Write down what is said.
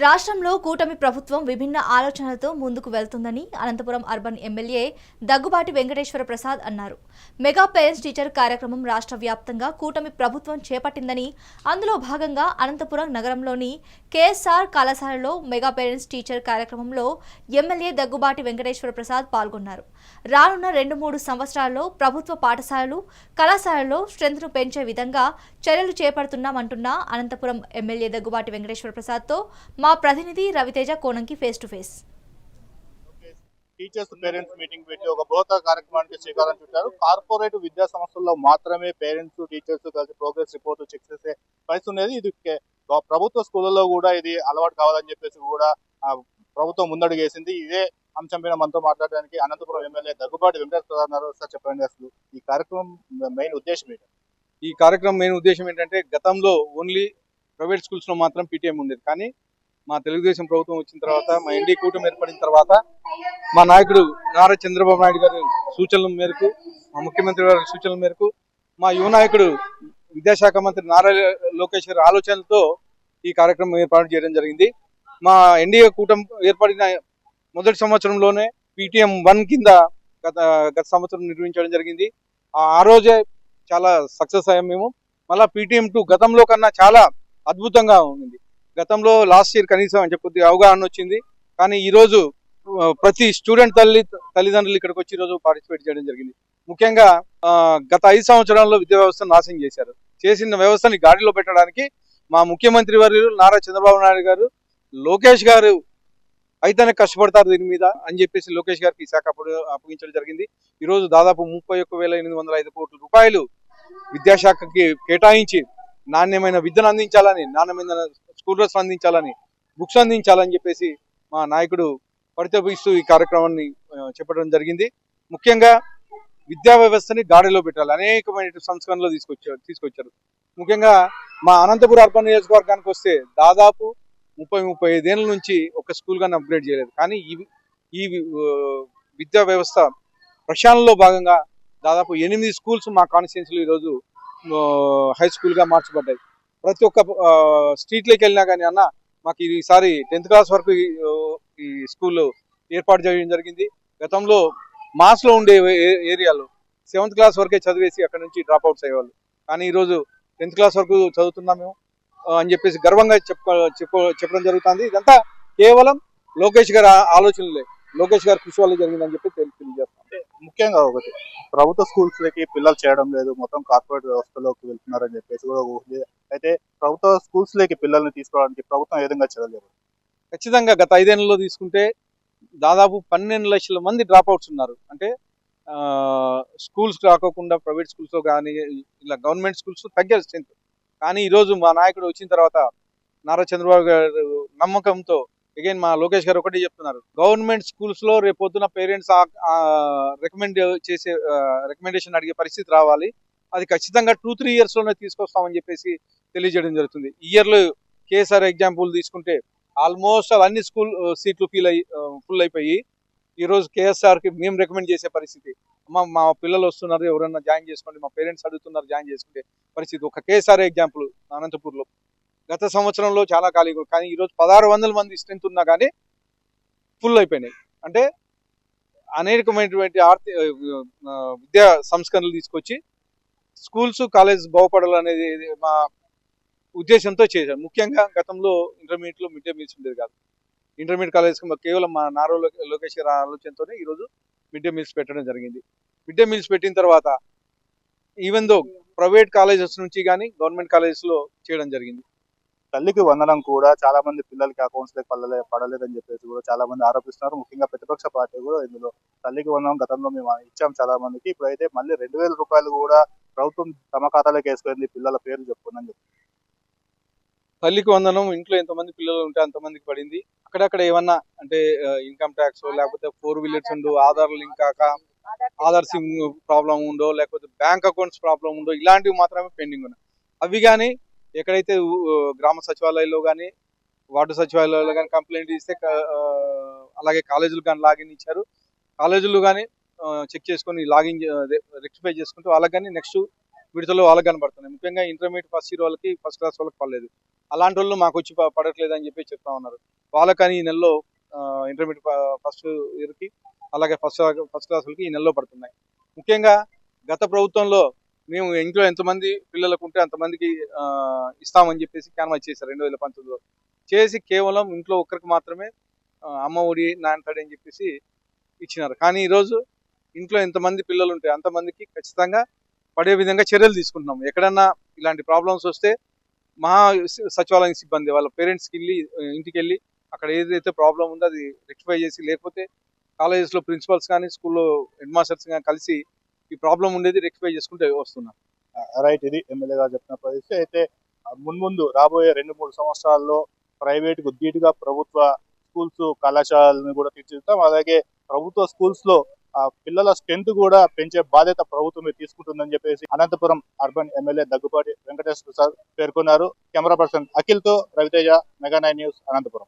రాష్ట్రంలో కూటమి ప్రభుత్వం విభిన్న ఆలోచనలతో ముందుకు వెళ్తుందని అనంతపురం అర్బన్ ఎమ్మెల్యే దగ్గుబాటి వెంకటేశ్వర ప్రసాద్ అన్నారు. మెగా పేరెంట్స్ టీచర్ కార్యక్రమం రాష్ట్ర వ్యాప్తంగా కూటమి ప్రభుత్వం చేపట్టిందని, అందులో భాగంగా అనంతపురం నగరంలోని కేఎస్ఆర్ కళాశాలలో మెగా పేరెంట్స్ టీచర్ కార్యక్రమంలో ఎమ్మెల్యే దగ్గుబాటి వెంకటేశ్వర ప్రసాద్ పాల్గొన్నారు. రానున్న 2-3 సంవత్సరాల్లో ప్రభుత్వ పాఠశాలలు, కళాశాలల్లో స్ట్రెంత్ను పెంచే విధంగా చర్యలు చేపడుతున్నామంటున్న అనంతపురం ఎమ్మెల్యే దగ్గుబాటి వెంకటేశ్వర ప్రసాద్తో మా ప్రతినిధి Raviteja Konanki face to face. Teachers parents meeting పెట్టి ఒక బృహత్త కార్యక్రమానికి శ్రీకారం చుట్టారు. కార్పొరేట్ విద్యా సంస్థల్లో మాత్రమే పేరెంట్స్ టీచర్స్ కలిసి ప్రోగ్రెస్ రిపోర్ట్ చెక్ చేసే పరిస్థితి ఉన్నది. ఇది ప్రభుత్వ స్కూళ్ళలో కూడా ఇది అలవాటు కావాలని చెప్పేసి కూడా ప్రభుత్వం ముందడుగేసింది. ఇదే అంశం పైన మనతో మాట్లాడడానికి అనంతపురం ఎమ్మెల్యే దగ్గుబాటి వెంకటేశ్వర ఉన్నారు. సార్ చెప్పండి, అసలు ఈ కార్యక్రమం మెయిన్ ఉద్దేశం ఏంటి? ఈ కార్యక్రమం మెయిన్ ఉద్దేశం ఏంటంటే, గతంలో ఓన్లీ ప్రైవేట్ స్కూల్స్ లో మాత్రం పీటీఎం ఉండేది. కానీ మా తెలుగుదేశం ప్రభుత్వం వచ్చిన తర్వాత, మా ఎన్డీ కూటమి ఏర్పడిన తర్వాత, మా నాయకుడు నారా చంద్రబాబు నాయుడు గారి సూచనల మేరకు, మా ముఖ్యమంత్రి గారి సూచనల మేరకు, మా యువ నాయకుడు విద్యాశాఖ మంత్రి నారా లోకేష్ గారి ఆలోచనలతో ఈ కార్యక్రమం ఏర్పాటు చేయడం జరిగింది. మా ఎన్డీఏ కూటమి ఏర్పడిన మొదటి సంవత్సరంలోనే పీటీఎం 1 కింద గత సంవత్సరం నిర్వహించడం జరిగింది. ఆ రోజే చాలా సక్సెస్ అయ్యాం మేము. మళ్ళీ పీటీఎం 2 గతంలో కన్నా చాలా అద్భుతంగా ఉంది. గతంలో లాస్ట్ ఇయర్ కనీసం కొద్దిగా అవగాహన వచ్చింది. కానీ ఈరోజు ప్రతి స్టూడెంట్ తల్లిదండ్రులు ఇక్కడికి వచ్చి ఈరోజు పార్టిసిపేట్ చేయడం జరిగింది. ముఖ్యంగా గత 5 సంవత్సరాల్లో విద్యా వ్యవస్థను నాశనం చేశారు. చేసిన వ్యవస్థని గాడిలో పెట్టడానికి మా ముఖ్యమంత్రి వర్యులు నారా చంద్రబాబు నాయుడు గారు, లోకేష్ గారు అయితేనే కష్టపడతారు దీని మీద అని చెప్పేసి లోకేష్ గారికి ఈ శాఖ అప్పగించడం జరిగింది. ఈరోజు దాదాపు 31,805 కోట్ల రూపాయలు విద్యాశాఖకి కేటాయించి నాణ్యమైన విద్యను అందించాలని, నాణ్యమైన స్కూల్ డ్రెస్ అందించాలని, బుక్స్ అందించాలని చెప్పేసి మా నాయకుడు పరితపిస్తూ ఈ కార్యక్రమాన్ని చెప్పడం జరిగింది. ముఖ్యంగా విద్యా వ్యవస్థని గాడిలో పెట్టాలి, అనేకమైన సంస్కరణలు తీసుకొచ్చారు. ముఖ్యంగా మా అనంతపురం అర్బన్ నియోజకవర్గానికి వస్తే దాదాపు 30-35 ఏళ్ళ నుంచి ఒక స్కూల్ గాని అప్గ్రేడ్ చేయలేదు. కానీ ఈ విద్యా వ్యవస్థ ప్రక్షాళనలో భాగంగా దాదాపు 8 స్కూల్స్ మా కాన్స్టిట్యున్సీలో ఈరోజు హై స్కూల్ గా మార్చబడ్డాయి. ప్రతి ఒక్క స్ట్రీట్లోకి వెళ్ళినా కానీ అన్న మాకు ఈసారి 10th క్లాస్ వరకు ఈ స్కూల్ ఏర్పాటు చేయడం జరిగింది. గతంలో మాస్ లో ఉండే ఏరియాలో 7th క్లాస్ వరకే చదివేసి అక్కడ నుంచి డ్రాప్ అవుట్స్ అయ్యేవాళ్ళు. కానీ ఈరోజు 10th క్లాస్ వరకు చదువుతున్నాం మేము అని చెప్పేసి గర్వంగా చెప్పడం జరుగుతుంది. ఇదంతా కేవలం లోకేష్ గారి ఆలోచనలే, లోకేష్ గారి కృషి వల్ల జరిగిందని చెప్పి తెలియజేస్తాం. ముఖ్యంగా ఒకటి, ప్రభుత్వ స్కూల్స్ లకి పిల్లలు చేయడం లేదు, మొత్తం కార్పొరేట్ వ్యవస్థలోకి వెళ్తున్నారని చెప్పేసి కూడా అయితే ప్రభుత్వ స్కూల్స్ లకి పిల్లల్ని తీసుకోవడానికి ప్రభుత్వం ఏ విధంగా చేయలేదు? ఖచ్చితంగా గత 5 ఏళ్లలో తీసుకుంటే దాదాపు 12 లక్షల మంది డ్రాప్ అవుట్స్ ఉన్నారు. అంటే స్కూల్స్ రాకోకుండా ప్రైవేట్ స్కూల్స్ లో కానీ ఇలా గవర్నమెంట్ స్కూల్స్ తగ్గారు స్ట్రెంత్. కానీ ఈరోజు మా నాయకుడు వచ్చిన తర్వాత నారా చంద్రబాబు గారు నమ్మకంతో అగైన్ మా లోకేష్ గారు ఒకటి చెప్తున్నారు, గవర్నమెంట్ స్కూల్స్ లో రేపొద్దున పేరెంట్స్ రికమెండేషన్ అడిగే పరిస్థితి రావాలి. అది ఖచ్చితంగా 2-3 years లోనే తీసుకొస్తామని చెప్పేసి తెలియజేయడం జరుగుతుంది. ఈ ఇయర్ లో కేఎస్ఆర్ ఎగ్జాంపుల్ తీసుకుంటే ఆల్మోస్ట్ అన్ని స్కూల్ సీట్లు ఫుల్ అయిపోయి ఈరోజు కేఎస్ఆర్ కి మేము రికమెండ్ చేసే పరిస్థితి. మా పిల్లలు వస్తున్నారు, ఎవరైనా జాయిన్ చేసుకోండి, మా పేరెంట్స్ అడుగుతున్నారు, జాయిన్ చేసుకుంటే పరిస్థితి. ఒక కేఎస్ఆర్ ఎగ్జాంపుల్ అనంతపూర్లో గత సంవత్సరంలో చాలా ఖాళీ, కానీ ఈరోజు 1600 మంది స్ట్రెంత్ ఉన్నా కానీ ఫుల్ అయిపోయినాయి. అంటే అనేకమైనటువంటి విద్యా సంస్కరణలు తీసుకొచ్చి స్కూల్స్ కాలేజ్ బాగుపడాలనేది మా ఉద్దేశంతో చేశారు. ముఖ్యంగా గతంలో ఇంటర్మీడియట్ లో మిడ్ డే మీల్స్ ఉండేది కాదు. ఇంటర్మీడియట్ కాలేజ్ కేవలం మా నారా లోకేష్ గారి ఆలోచనతోనే ఈరోజు మిడ్ డే మీల్స్ పెట్టడం జరిగింది. మిడ్ డే మీల్స్ పెట్టిన తర్వాత ఈవెన్ దో ప్రైవేట్ కాలేజెస్ నుంచి కానీ గవర్నమెంట్ కాలేజెస్ లో చేయడం జరిగింది. తల్లికి వందనం కూడా చాలా మంది పిల్లలకి అకౌంట్స్ లకి పడలేదని చెప్పేసి కూడా చాలా మంది ఆరోపిస్తున్నారు. ముఖ్యంగా ప్రతిపక్ష పార్టీ కూడా ఇందులో తల్లికి వందనం గతంలో మేము ఇచ్చాం చాలా మందికి, ఇప్పుడైతే మళ్ళీ 2,000 రూపాయలు కూడా ప్రభుత్వం తమ ఖాతాలోకి వేసుకుంది, పిల్లల పేర్లు చెప్పుకుందని చెప్పి. తల్లికి వందనం ఇంట్లో ఎంతమంది పిల్లలు ఉంటే అంతమందికి పడింది. అక్కడక్కడ ఏమన్నా అంటే ఇన్కమ్ ట్యాక్స్ లేకపోతే 4 వీలర్స్ ఉండు, ఆధార్ లింక్ కాక ఆధార్ సిమ్ ప్రాబ్లం ఉండో, లేకపోతే బ్యాంక్ అకౌంట్స్ ప్రాబ్లం ఉండో, ఇలాంటివి మాత్రమే పెండింగ్ ఉన్నాయి. అవి కానీ ఎక్కడైతే గ్రామ సచివాలయాల్లో కానీ వార్డు సచివాలయాల్లో కానీ కంప్లైంట్ ఇస్తే అలాగే కాలేజీలు కానీ లాగిన్ ఇచ్చారు. కాలేజీలు కానీ చెక్ చేసుకొని లాగిన్ రెక్టిఫై చేసుకుంటూ వాళ్ళకి కానీ నెక్స్ట్ విడతలు వాళ్ళకి కనబడుతున్నాయి. ముఖ్యంగా ఇంటర్మీడియట్ ఫస్ట్ ఇయర్ వాళ్ళకి, ఫస్ట్ క్లాస్ వాళ్ళకి పడలేదు. అలాంటి వాళ్ళు మాకు వచ్చి పడట్లేదు అని చెప్పి చెప్తా ఉన్నారు. వాళ్ళకని ఈ నెలలో ఇంటర్మీడియట్ ఫస్ట్ ఇయర్కి, అలాగే ఫస్ట్ క్లాస్ వాళ్ళకి ఈ నెలలో పడుతున్నాయి. ముఖ్యంగా గత ప్రభుత్వంలో మేము ఇంట్లో ఎంతమంది పిల్లలకు ఉంటే అంతమందికి ఇస్తామని చెప్పేసి క్యాన్వాస్ చేశారు 2019లో. చేసి కేవలం ఇంట్లో ఒక్కరికి మాత్రమే అమ్మ ఒడి, నాన్న తడి అని చెప్పేసి ఇచ్చినారు. కానీ ఈరోజు ఇంట్లో ఎంతమంది పిల్లలు ఉంటే అంతమందికి ఖచ్చితంగా పడే విధంగా చర్యలు తీసుకుంటున్నాం. ఎక్కడన్నా ఇలాంటి ప్రాబ్లమ్స్ వస్తే సచివాలయం సిబ్బంది వాళ్ళ పేరెంట్స్కి వెళ్ళి ఇంటికి వెళ్ళి అక్కడ ఏదైతే ప్రాబ్లం ఉందో అది రెక్టిఫై చేసి, లేకపోతే కాలేజెస్లో ప్రిన్సిపల్స్ కానీ స్కూల్లో హెడ్ మాస్టర్స్ కానీ కలిసి ఈ ప్రాబ్లం ఉండేది రెక్టిఫై చేసుకుంటూ వస్తున్నాం. రైట్, ఇది ఎమ్మెల్యే గారు చెప్పిన పరిస్థితి. అయితే మున్ముందు రాబోయే 2-3 సంవత్సరాల్లో ప్రైవేట్ కు ధీటుగా ప్రభుత్వ స్కూల్స్, కళాశాలను కూడా తీర్చిదిద్దాం. అలాగే ప్రభుత్వ స్కూల్స్ లో పిల్లల స్ట్రెంత్ కూడా పెంచే బాధ్యత ప్రభుత్వమే తీసుకుంటుందని చెప్పేసి అనంతపురం అర్బన్ ఎమ్మెల్యే దగ్గుబాటి వెంకటేశ్వర ప్రసాద్ పేర్కొన్నారు. కెమెరా పర్సన్ అఖిల్ తో రవితేజ, మెగా 9 న్యూస్, అనంతపురం.